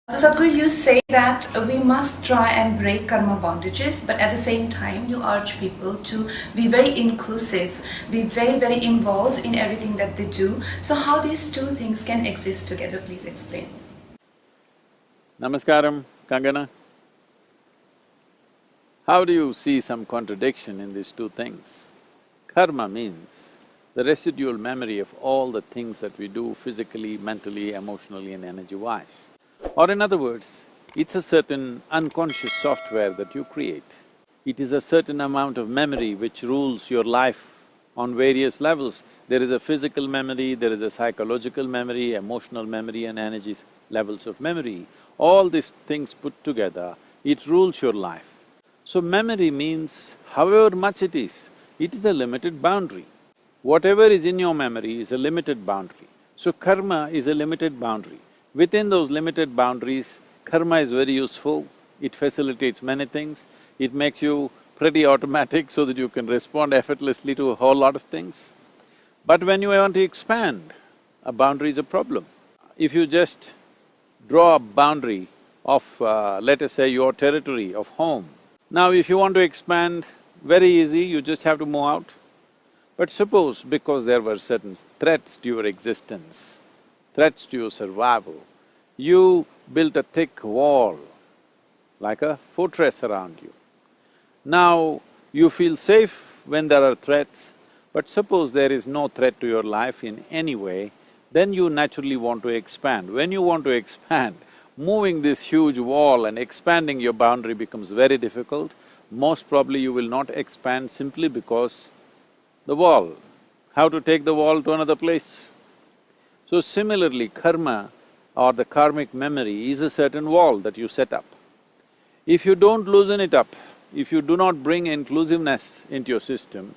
So Sadhguru, you say that we must try and break karma bondages, but at the same time you urge people to be very inclusive, be very involved in everything that they do. So how these two things can exist together, please explain. Namaskaram, Kangana. How do you see some contradiction in these two things? Karma means the residual memory of all the things that we do physically, mentally, emotionally and energy-wise. Or in other words, it's a certain unconscious software that you create. It is a certain amount of memory which rules your life on various levels. There is a physical memory, there is a psychological memory, emotional memory and energy levels of memory. All these things put together, it rules your life. So memory means however much it is a limited boundary. Whatever is in your memory is a limited boundary. So karma is a limited boundary. Within those limited boundaries, karma is very useful, it facilitates many things, it makes you pretty automatic so that you can respond effortlessly to a whole lot of things. But when you want to expand, a boundary is a problem. If you just draw a boundary of, let us say, your territory of home, now if you want to expand, very easy, you just have to move out. But suppose because there were certain threats to your existence, threats to your survival, you built a thick wall, like a fortress around you. Now, you feel safe when there are threats, but suppose there is no threat to your life in any way, then you naturally want to expand. When you want to expand, moving this huge wall and expanding your boundary becomes very difficult. Most probably you will not expand simply because the wall, how to take the wall to another place? So similarly, karma or the karmic memory is a certain wall that you set up. If you don't loosen it up, if you do not bring inclusiveness into your system,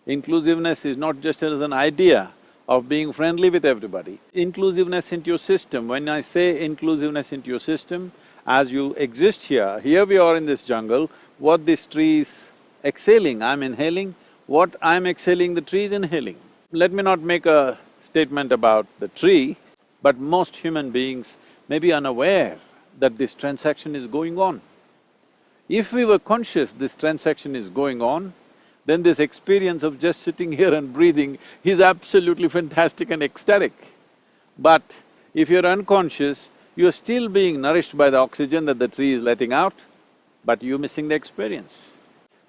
inclusiveness is not just as an idea of being friendly with everybody. Inclusiveness into your system, when I say inclusiveness into your system, as you exist here we are in this jungle, what this tree is exhaling, I'm inhaling, what I'm exhaling, the tree is inhaling. Let me not make a statement about the tree, but most human beings may be unaware that this transaction is going on. If we were conscious this transaction is going on, then this experience of just sitting here and breathing is absolutely fantastic and ecstatic. But if you're unconscious, you're still being nourished by the oxygen that the tree is letting out, but you're missing the experience.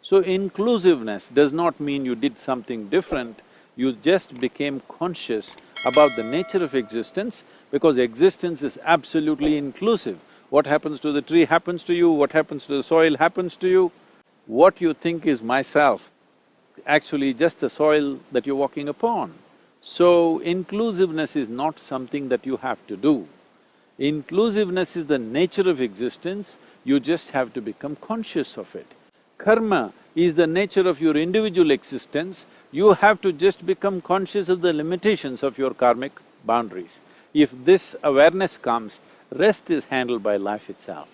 So inclusiveness does not mean you did something different, you just became conscious about the nature of existence, because existence is absolutely inclusive. What happens to the tree happens to you, what happens to the soil happens to you. What you think is myself, actually just the soil that you're walking upon. So inclusiveness is not something that you have to do. Inclusiveness is the nature of existence, you just have to become conscious of it. Karma is the nature of your individual existence, you have to just become conscious of the limitations of your karmic boundaries. If this awareness comes, rest is handled by life itself.